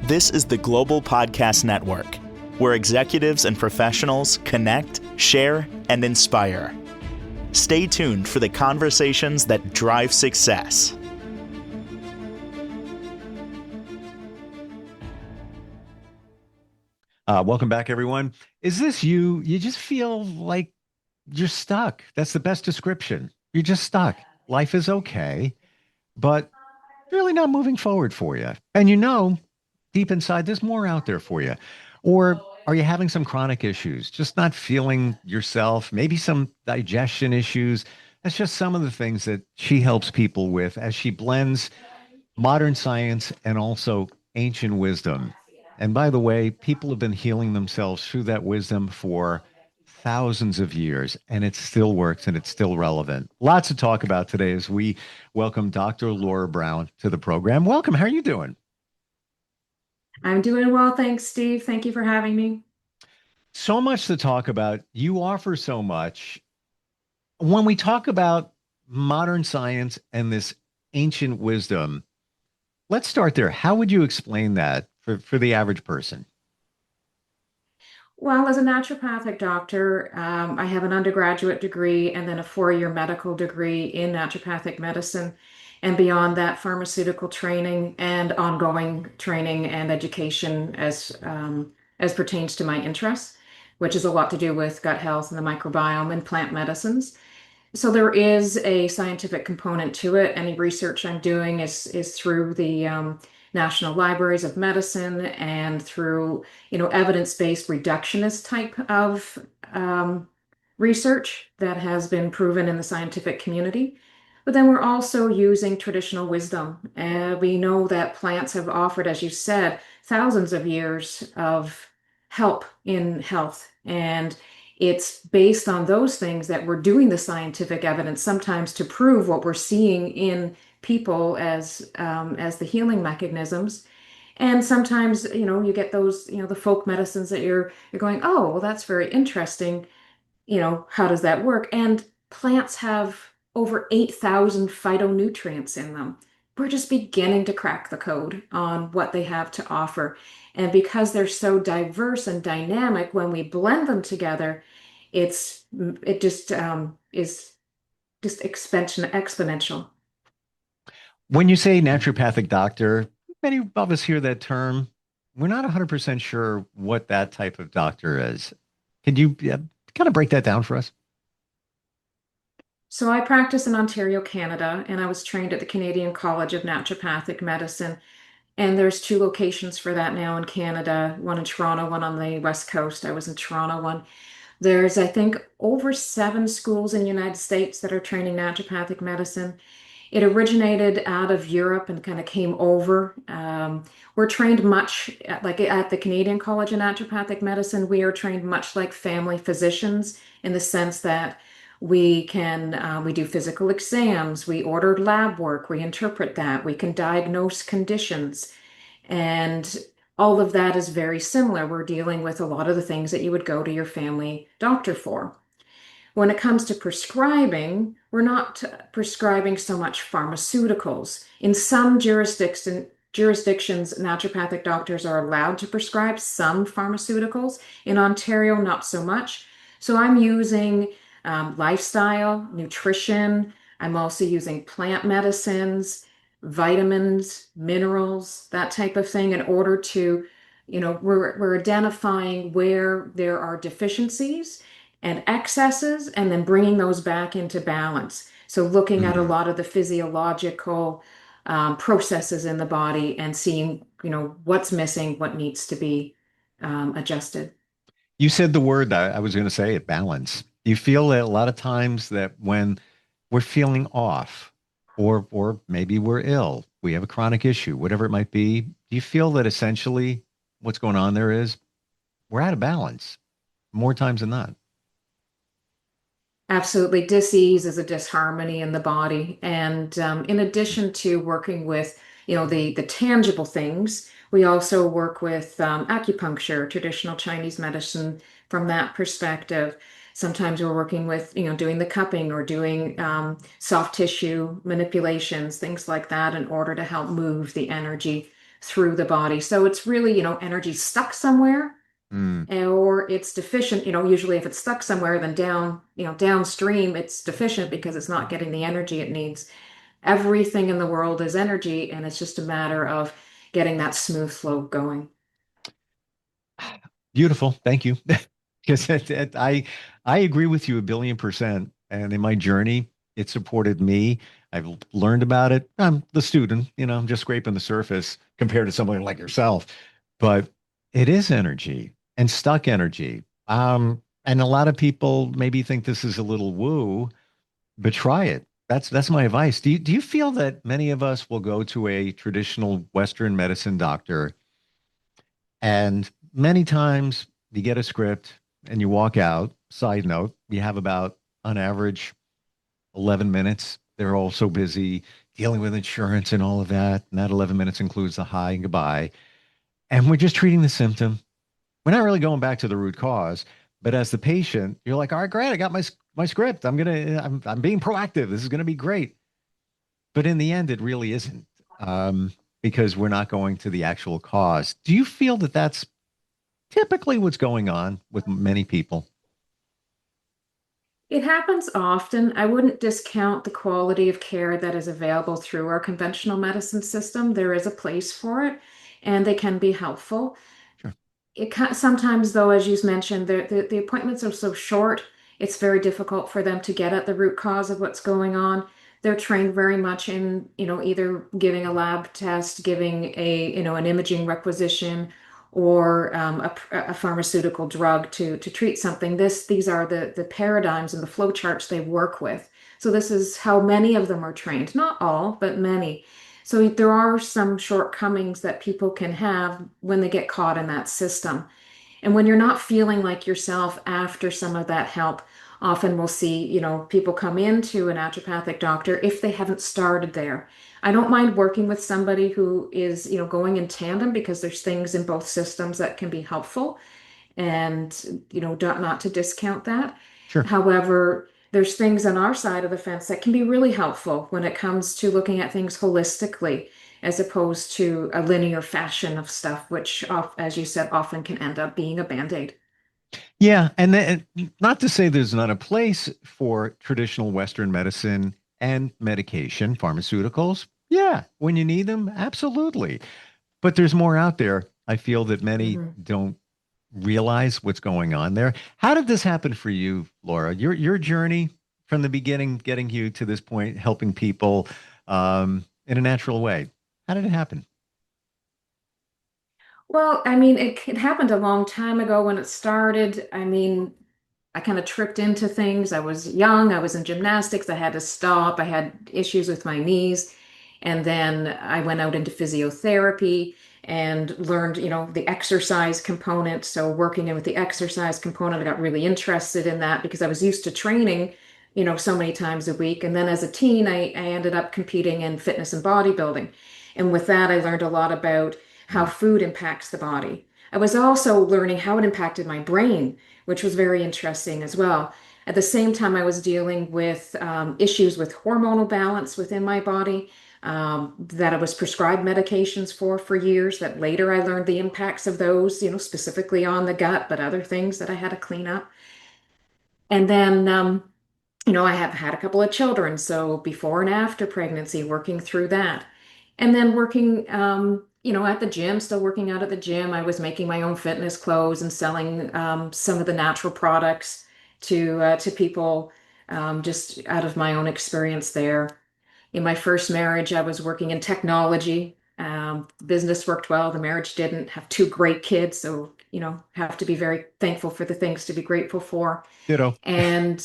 This is the Global Podcast Network, where executives and professionals connect, share, and inspire. Stay tuned for the conversations that drive success. Welcome back, everyone. Is this you? You just feel like you're stuck. That's the best description. You're just stuck. Life is okay, but really not moving forward for you. And deep inside, there's more out there for you. Or are you having some chronic issues, just not feeling yourself, maybe some digestion issues? That's just some of the things that she helps people with as she blends modern science and also ancient wisdom. And by the way, people have been healing themselves through that wisdom for thousands of years, and it still works and it's still relevant. Lots to talk about today as we welcome Dr. Laura Brown to the program. Welcome. How are you doing? I'm doing well, thanks, Steve. Thank you for having me. So much to talk about. You offer so much. When we talk about modern science and this ancient wisdom, let's start there. How would you explain that for the average person? Well, as a naturopathic doctor, I have an undergraduate degree and then a 4-year medical degree in naturopathic medicine. And beyond that, pharmaceutical training and ongoing training and education as pertains to my interests, which is a lot to do with gut health and the microbiome and plant medicines. So there is a scientific component to it. Any research I'm doing is through the National Libraries of Medicine and through, evidence-based reductionist type of research that has been proven in the scientific community. But then we're also using traditional wisdom. We know that plants have offered, as you said, thousands of years of help in health. And it's based on those things that we're doing the scientific evidence sometimes to prove what we're seeing in people as the healing mechanisms. And sometimes, you get those, the folk medicines that you're going, oh, well, that's very interesting. How does that work? And plants have over 8,000 phytonutrients in them. We're just beginning to crack the code on what they have to offer. And because they're so diverse and dynamic, when we blend them together, it just is just exponential. When you say naturopathic doctor, many of us hear that term. We're not 100% sure what that type of doctor is. Could you kind of break that down for us? So I practice in Ontario, Canada, and I was trained at the Canadian College of Naturopathic Medicine. And there's 2 locations for that now in Canada, one in Toronto, one on the West Coast. I was in Toronto one. There's, I think, over 7 schools in the United States that are training naturopathic medicine. It originated out of Europe and kind of came over. We're trained much like at the Canadian College of Naturopathic Medicine. We are trained much like family physicians in the sense that we do physical exams, we order lab work, we interpret that, we can diagnose conditions, and all of that is very similar. We're dealing with a lot of the things that you would go to your family doctor for. When it comes to prescribing, we're not prescribing so much pharmaceuticals. In some jurisdictions, naturopathic doctors are allowed to prescribe some pharmaceuticals. In Ontario, not so much. So I'm using lifestyle, nutrition. I'm also using plant medicines, vitamins, minerals, that type of thing in order to, we're identifying where there are deficiencies and excesses and then bringing those back into balance. So looking at a Mhm. lot of the physiological processes in the body and seeing, what's missing, what needs to be adjusted. You said the word I was going to say it, balance. You feel that a lot of times that when we're feeling off or maybe we're ill, we have a chronic issue, whatever it might be, do you feel that essentially what's going on there is we're out of balance more times than not? Absolutely. Disease is a disharmony in the body. And in addition to working with, the tangible things, we also work with acupuncture, traditional Chinese medicine from that perspective. Sometimes we're working with, doing the cupping or doing soft tissue manipulations, things like that, in order to help move the energy through the body. So it's really, energy stuck somewhere Mm. or it's deficient. Usually if it's stuck somewhere, then downstream, it's deficient because it's not getting the energy it needs. Everything in the world is energy, and it's just a matter of getting that smooth flow going. Beautiful. Thank you. Because I agree with you 1,000,000,000%. And in my journey, it supported me. I've learned about it. I'm the student, I'm just scraping the surface compared to someone like yourself. But it is energy and stuck energy. And a lot of people maybe think this is a little woo, but try it. That's my advice. Do you feel that many of us will go to a traditional Western medicine doctor and many times you get a script and you walk out? Side note, you have about on average 11 minutes. They're all so busy dealing with insurance and all of that. And that 11 minutes includes the hi and goodbye. And we're just treating the symptom. We're not really going back to the root cause. But as the patient, you're like, all right, great. I got my script. I'm being proactive. This is gonna be great. But in the end, it really isn't, because we're not going to the actual cause. Do you feel that that's typically what's going on with many people? It happens often. I wouldn't discount the quality of care that is available through our conventional medicine system. There is a place for it, and they can be helpful. Sure. Sometimes, though, as you mentioned, the appointments are so short, it's very difficult for them to get at the root cause of what's going on. They're trained very much in, either giving a lab test, giving an imaging requisition, or a pharmaceutical drug to treat something. These are the paradigms and the flow charts they work with. So this is how many of them are trained. Not all, but many. So there are some shortcomings that people can have when they get caught in that system. And when you're not feeling like yourself after some of that help, often we'll see, people come into a naturopathic doctor if they haven't started there. I don't mind working with somebody who is, going in tandem because there's things in both systems that can be helpful and not to discount that. Sure. However, there's things on our side of the fence that can be really helpful when it comes to looking at things holistically as opposed to a linear fashion of stuff, which, as you said, often can end up being a band-aid. Yeah, and then, not to say there's not a place for traditional Western medicine and medication, pharmaceuticals. Yeah, when you need them, absolutely. But there's more out there. I feel that many Mhm. don't realize what's going on there. How did this happen for you, Laura? Your journey from the beginning, getting you to this point, helping people in a natural way. How did it happen? Well, I mean, it happened a long time ago when it started. I mean, I kind of tripped into things. I was young, I was in gymnastics, I had to stop, I had issues with my knees. And then I went out into physiotherapy and learned, the exercise component. So working in with the exercise component, I got really interested in that because I was used to training, so many times a week. And then as a teen, I ended up competing in fitness and bodybuilding. And with that, I learned a lot about how Mm. food impacts the body. I was also learning how it impacted my brain, which was very interesting as well. At the same time, I was dealing with issues with hormonal balance within my body, that I was prescribed medications for years, that later I learned the impacts of those, specifically on the gut, but other things that I had to clean up. And then, I have had a couple of children, so before and after pregnancy, working through that. And then working, at the gym, still working out at the gym. I was making my own fitness clothes and selling some of the natural products to people, just out of my own experience there. In my first marriage, I was working in technology. Business worked well, the marriage didn't. Have two great kids, so have to be very thankful for the things to be grateful for. Ditto. And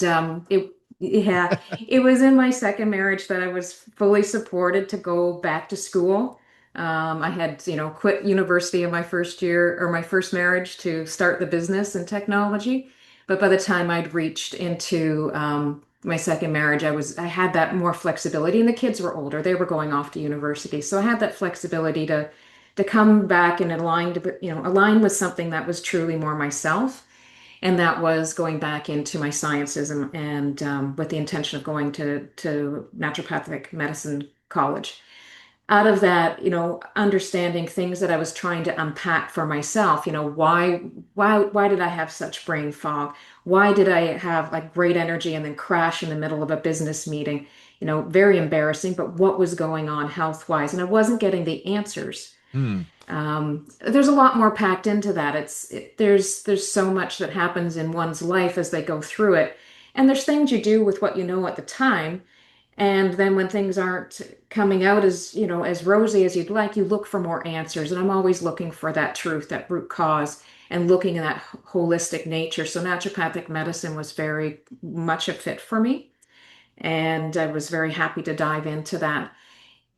yeah, it was in my second marriage that I was fully supported to go back to school. I had, quit university in my first year or my first marriage to start the business in technology. But by the time I'd reached into my second marriage, I had that more flexibility, and the kids were older; they were going off to university, so I had that flexibility to come back and align with something that was truly more myself, and that was going back into my sciences and with the intention of going to naturopathic medicine college. out of that, understanding things that I was trying to unpack for myself, why did I have such brain fog? Why did I have like great energy and then crash in the middle of a business meeting? Very embarrassing, but what was going on health-wise? And I wasn't getting the answers. Hmm. There's a lot more packed into that. There's so much that happens in one's life as they go through it. And there's things you do with what you know at the time. And then when things aren't coming out as rosy as you'd like, you look for more answers. And I'm always looking for that truth, that root cause, and looking at that holistic nature. So naturopathic medicine was very much a fit for me. And I was very happy to dive into that.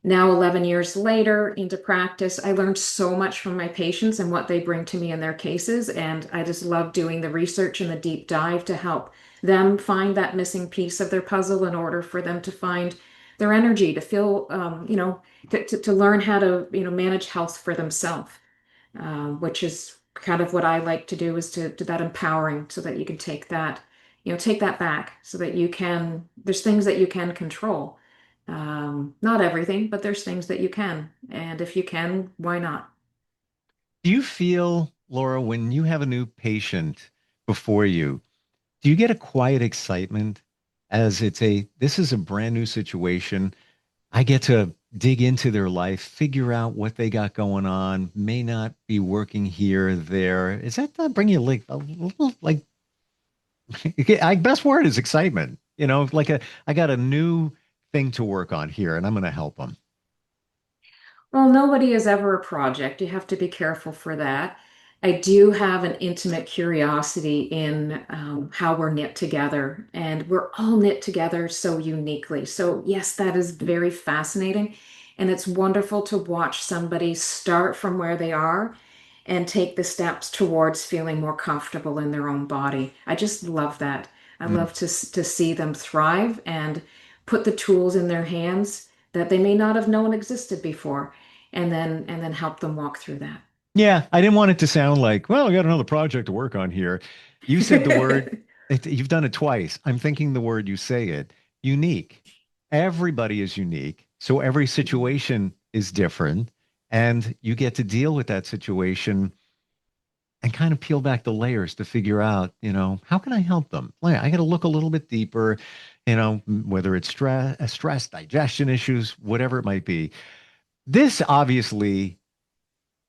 Now, 11 years later into practice, I learned so much from my patients and what they bring to me in their cases. And I just love doing the research and the deep dive to help them find that missing piece of their puzzle in order for them to find their energy, to feel, to learn how to, manage health for themselves, which is kind of what I like to do is to that empowering so that you can take that back so that there's things that you can control. Not everything, but there's things that you can. And if you can, why not? Do you feel, Laura, when you have a new patient before you, do you get a quiet excitement as this is a brand new situation? I get to dig into their life, figure out what they got going on, may not be working here, there. Is that not bring you like a little like I best word is excitement. I got a new thing to work on here and I'm going to help them. Well, nobody is ever a project. You have to be careful for that. I do have an intimate curiosity in how we're knit together, and we're all knit together so uniquely. So, yes, that is very fascinating. And it's wonderful to watch somebody start from where they are and take the steps towards feeling more comfortable in their own body. I just love that. I Mm. love to see them thrive and put the tools in their hands that they may not have known existed before, and then help them walk through that. Yeah, I didn't want it to sound like, well, I got another project to work on here. You said the word, you've done it twice. I'm thinking the word you say it, unique. Everybody is unique. So every situation is different. And you get to deal with that situation and kind of peel back the layers to figure out, how can I help them? Like, I got to look a little bit deeper, whether it's stress, digestion issues, whatever it might be. This obviously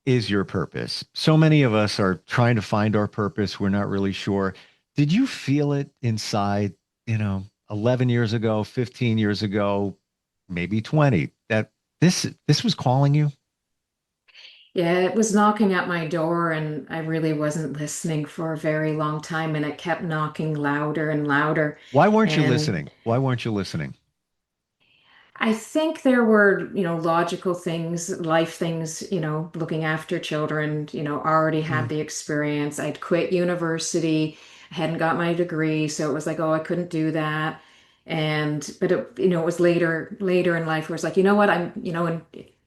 is your purpose. So many of us are trying to find our purpose. We're not really sure. Did you feel it inside, 11 years ago, 15 years ago, maybe 20, that this was calling you? Yeah, it was knocking at my door, and I really wasn't listening for a very long time, and it kept knocking louder and louder. Why weren't you And listening? Why weren't you listening? I think there were, logical things, life things, looking after children, already had Mm, the experience. I'd quit university, I hadn't got my degree, so it was like, oh, I couldn't do that. But it was later in life where it's like, you know what,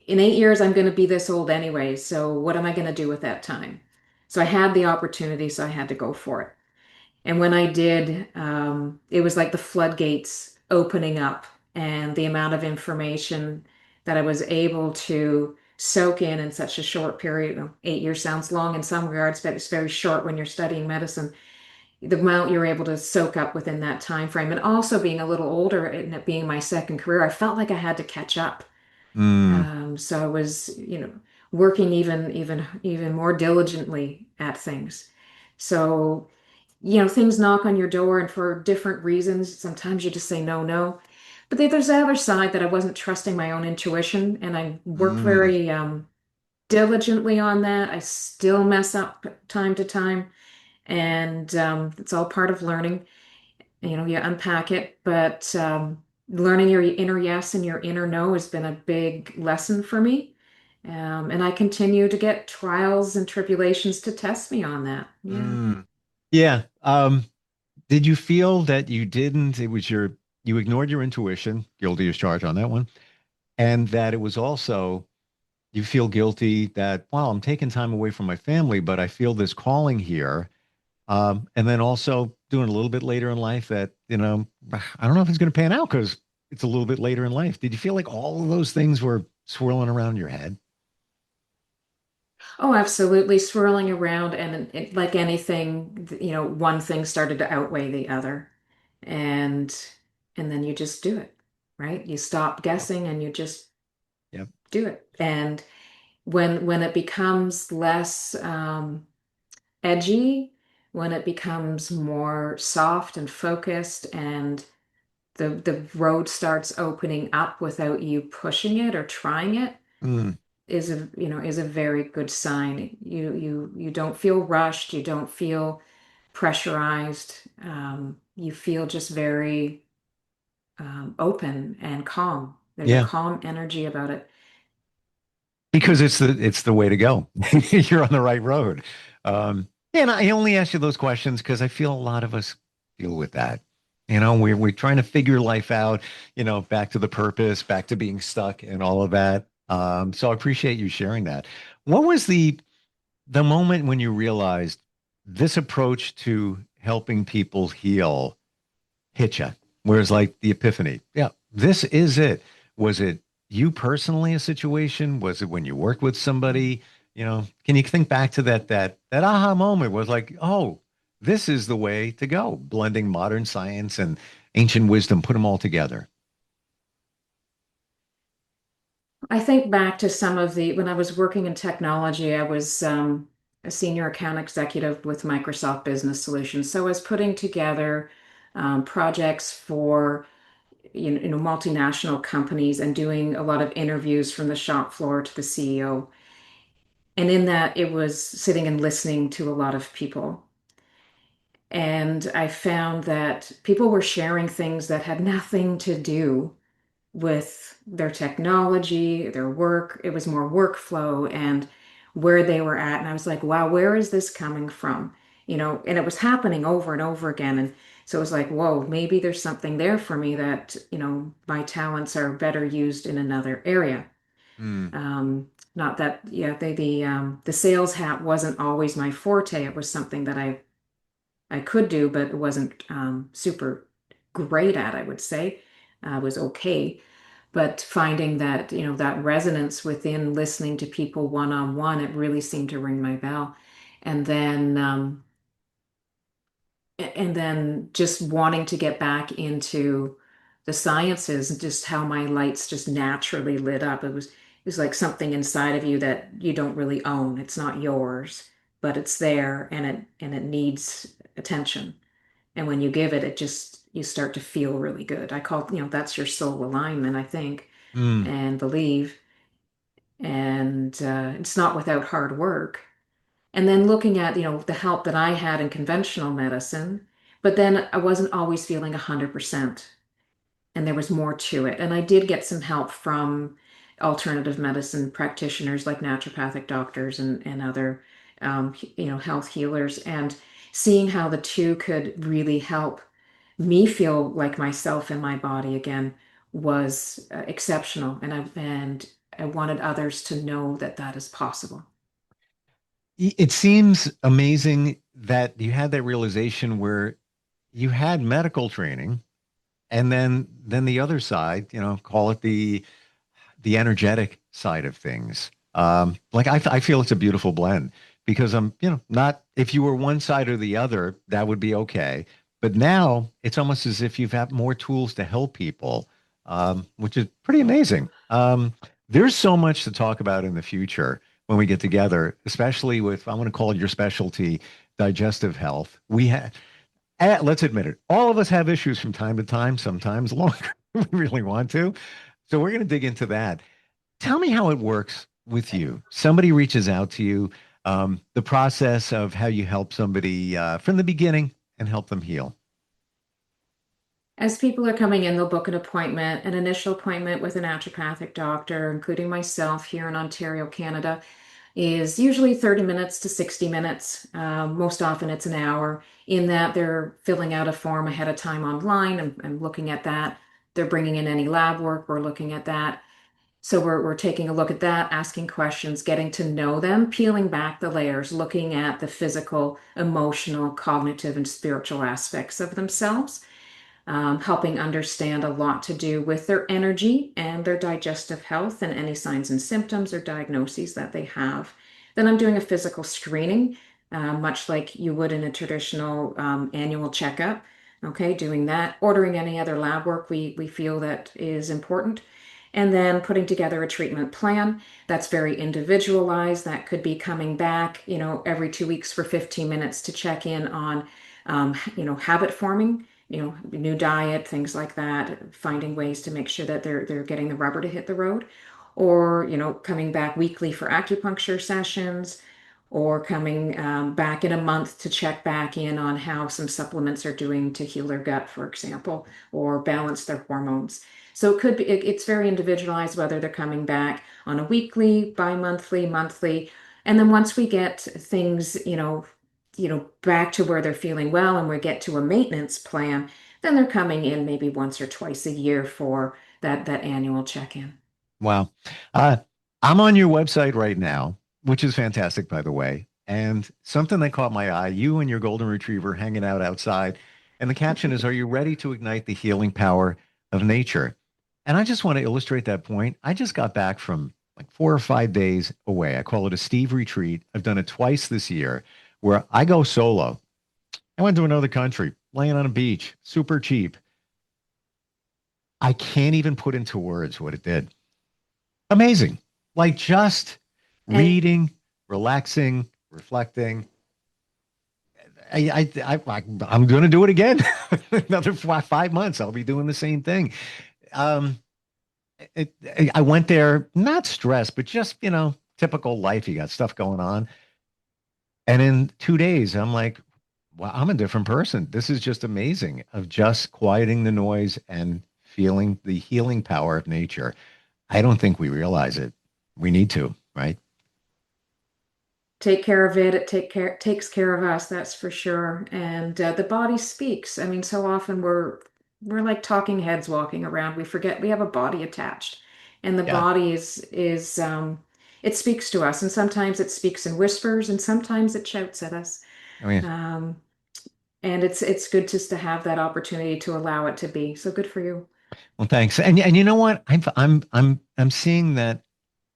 in 8 years, I'm going to be this old anyway. So what am I going to do with that time? So I had the opportunity, so I had to go for it. And when I did, it was like the floodgates opening up, and the amount of information that I was able to soak in such a short period. 8 years sounds long in some regards, but it's very short when you're studying medicine. The amount you're able to soak up within that time frame, and also being a little older and it being my second career, I felt like I had to catch up. mm, So I was, working even more diligently at things. So things knock on your door, and for different reasons, sometimes you just say no, no. But there's the other side that I wasn't trusting my own intuition, and I work mm, very diligently on that. I still mess up time to time, and it's all part of learning. You unpack it, but learning your inner yes and your inner no has been a big lesson for me. And I continue to get trials and tribulations to test me on that. Yeah. mm. Yeah. Did you feel that you ignored your intuition, guilty as charged on that one, and that it was also you feel guilty that, wow, I'm taking time away from my family, but I feel this calling here. And then also doing a little bit later in life that, I don't know if it's going to pan out because it's a little bit later in life. Did you feel like all of those things were swirling around your head? Oh, absolutely, swirling around, and like anything, one thing started to outweigh the other, and and then you just do it, right? You stop guessing and you just Yep. do it. And when it becomes less edgy, when it becomes more soft and focused, and the road starts opening up without you pushing it or trying it, Mm, is a very good sign. You don't feel rushed, you don't feel pressurized. You feel just very open and calm. There's a yeah. calm energy about it. Because it's the way to go. You're on the right road. And I only ask you those questions because I feel a lot of us deal with that. We're trying to figure life out, back to the purpose, back to being stuck and all of that. So I appreciate you sharing that. What was the moment when you realized this approach to helping people heal hit you? Whereas like the epiphany, yeah, this is it. Was it you personally a situation? Was it when you worked with somebody? Can you think back to that aha moment was like, oh, this is the way to go, blending modern science and ancient wisdom, put them all together. I think back to some of when I was working in technology, I was a senior account executive with Microsoft Business Solutions. So I was putting together projects for multinational companies and doing a lot of interviews from the shop floor to the CEO. And in that, it was sitting and listening to a lot of people. And I found that people were sharing things that had nothing to do with their technology, their work. It was more workflow and where they were at. And I was like, wow, where is this coming from? And it was happening over and over again. And so it was like, whoa, maybe there's something there for me that, my talents are better used in another area. Mm, Not that, yeah, the sales hat wasn't always my forte. It was something that I could do, but it wasn't super great at, I would say. I was okay. But finding that, that resonance within listening to people one on one, it really seemed to ring my bell. And then, just wanting to get back into the sciences and just how my lights just naturally lit up. It was like something inside of you that you don't really own. It's not yours, but it's there and it needs attention. And when you give it, you start to feel really good. I call, that's your soul alignment, I think, mm. and believe. And it's not without hard work. And then looking at, the help that I had in conventional medicine, but then I wasn't always feeling 100%. And there was more to it. And I did get some help from alternative medicine practitioners like naturopathic doctors and other, health healers, and seeing how the two could really help me feel like myself in my body again was exceptional. And I wanted others to know that that is possible. It seems amazing that you had that realization where you had medical training and then the other side, call it the energetic side of things. Like I feel it's a beautiful blend because I'm, not if you were one side or the other, that would be okay. But now it's almost as if you've had more tools to help people, which is pretty amazing. There's so much to talk about in the future when we get together, especially with, I want to call it your specialty, digestive health. Let's admit it, all of us have issues from time to time, sometimes longer than we really want to. So we're going to dig into that. Tell me how it works with you. Somebody reaches out to you, the process of how you help somebody from the beginning and help them heal. As people are coming in, they'll book an initial appointment with a naturopathic doctor, including myself here in Ontario, Canada, is usually 30 minutes to 60 minutes. Most often it's an hour, in that they're filling out a form ahead of time online and looking at that. They're bringing in any lab work, we're looking at that. So we're taking a look at that, asking questions, getting to know them, peeling back the layers, looking at the physical, emotional, cognitive, and spiritual aspects of themselves. helping understand a lot to do with their energy and their digestive health and any signs and symptoms or diagnoses that they have. Then I'm doing a physical screening, much like you would in a traditional annual checkup. Okay, doing that, ordering any other lab work we feel that is important, and then putting together a treatment plan that's very individualized. That could be coming back, every 2 weeks for 15 minutes to check in on, habit forming, new diet, things like that, finding ways to make sure that they're getting the rubber to hit the road, or coming back weekly for acupuncture sessions, or coming back in a month to check back in on how some supplements are doing to heal their gut, for example, or balance their hormones. So it's very individualized whether they're coming back on a weekly, bi-monthly, monthly. And then once we get things, back to where they're feeling well and we get to a maintenance plan, then they're coming in maybe once or twice a year for that annual check-in. Wow. Uh, I'm on your website right now, which is fantastic, by the way. And something that caught my eye, you and your golden retriever hanging out outside. And the caption is, "Are you ready to ignite the healing power of nature?" And I just want to illustrate that point. I just got back from like 4 or 5 days away. I call it a Steve retreat. I've done it twice this year where I go solo. I went to another country, laying on a beach, super cheap. I can't even put into words what it did. Amazing. Like just And reading, relaxing, reflecting. I'm going to do it again. Another 5 months. I'll be doing the same thing. Um, it, I went there, not stressed, but just, typical life. You got stuff going on. And in 2 days, I'm like, wow, I'm a different person. This is just amazing of just quieting the noise and feeling the healing power of nature. I don't think we realize it. We need to, right? take care of it. Takes care of us, that's for sure. And the body speaks. I mean, so often we're like talking heads walking around. We forget we have a body attached, and the Yeah. body is it speaks to us. And sometimes it speaks in whispers, and sometimes it shouts at us. I mean, Um, and it's good just to have that opportunity to allow it to be. So good for you. well, thanks. And you know what? I'm seeing that,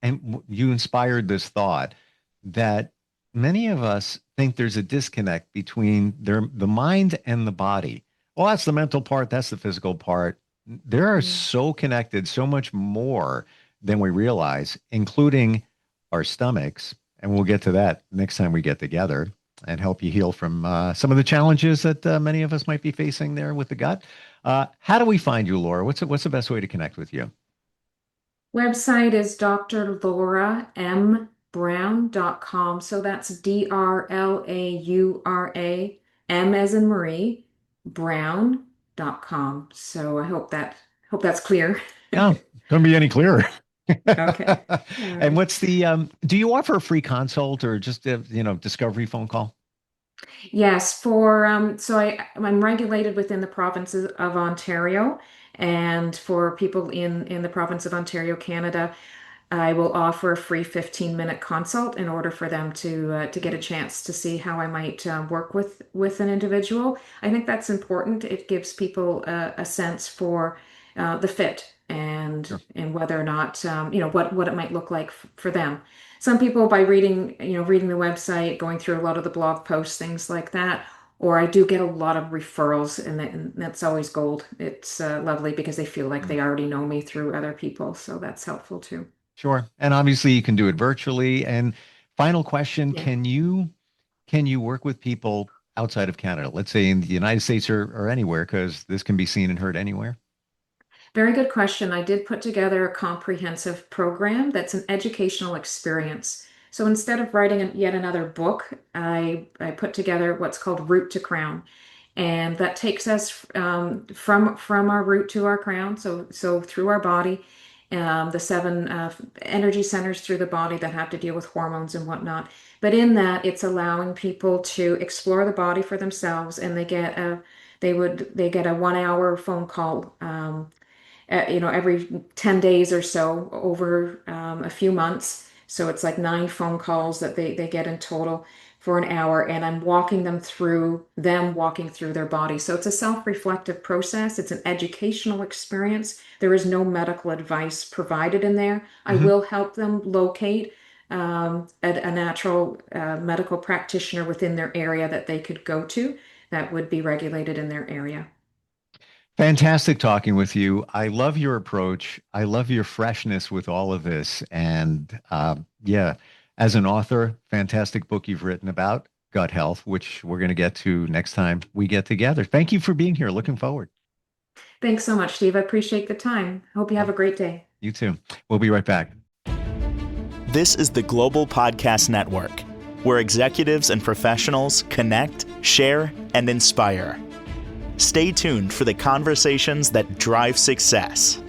and you inspired this thought that many of us think there's a disconnect between the mind and the body. Well, that's the mental part, that's the physical part. They are Mm. so connected, so much more than we realize, including our stomachs. And we'll get to that next time we get together and help you heal from some of the challenges that many of us might be facing there with the gut. How do we find you, Laura? What's the best way to connect with you? Website is drlaura.m.brown.com. So that's Drlaura, M as in Marie, Brown.com. So I hope that's clear. Yeah, couldn't be any clearer. Okay. All And right. what's the do you offer a free consult or just a, discovery phone call? Yes, so I'm regulated within the provinces of Ontario, and for people in the province of Ontario, Canada, I will offer a free 15-minute consult in order for them to get a chance to see how I might work with an individual. I think that's important. It gives people a sense for the fit Sure. and whether or not what it might look like for them. Some people by reading the website, going through a lot of the blog posts, things like that. Or I do get a lot of referrals, and that's always gold. It's lovely because they feel like Mm, they already know me through other people, so that's helpful too. sure. And obviously you can do it virtually. And final question, Yeah. can you work with people outside of Canada? Let's say in the United States or anywhere, because this can be seen and heard anywhere. Very good question. I did put together a comprehensive program that's an educational experience. So instead of writing yet another book, I put together what's called Root to Crown. And that takes us from our root to our crown, so through our body, the seven energy centers through the body that have to deal with hormones and whatnot. But in that, it's allowing people to explore the body for themselves, and they get a 1 hour phone call, every 10 days or so over a few months So it's like 9 phone calls that they get in total for an hour, and I'm walking them walking through their body. So it's a self-reflective process. It's an educational experience. There is no medical advice provided in there. I Mhm. will help them locate a natural medical practitioner within their area that they could go to that would be regulated in their area. Fantastic talking with you. I love your approach. I love your freshness with all of this. And yeah, as an author, fantastic book you've written about gut health, which we're going to get to next time we get together. Thank you for being here. Looking forward. Thanks so much, Steve. I appreciate the time. Hope you have Oh, a great day. you too. We'll be right back. This is the Global Podcast Network, where executives and professionals connect, share, and inspire. Stay tuned for the conversations that drive success.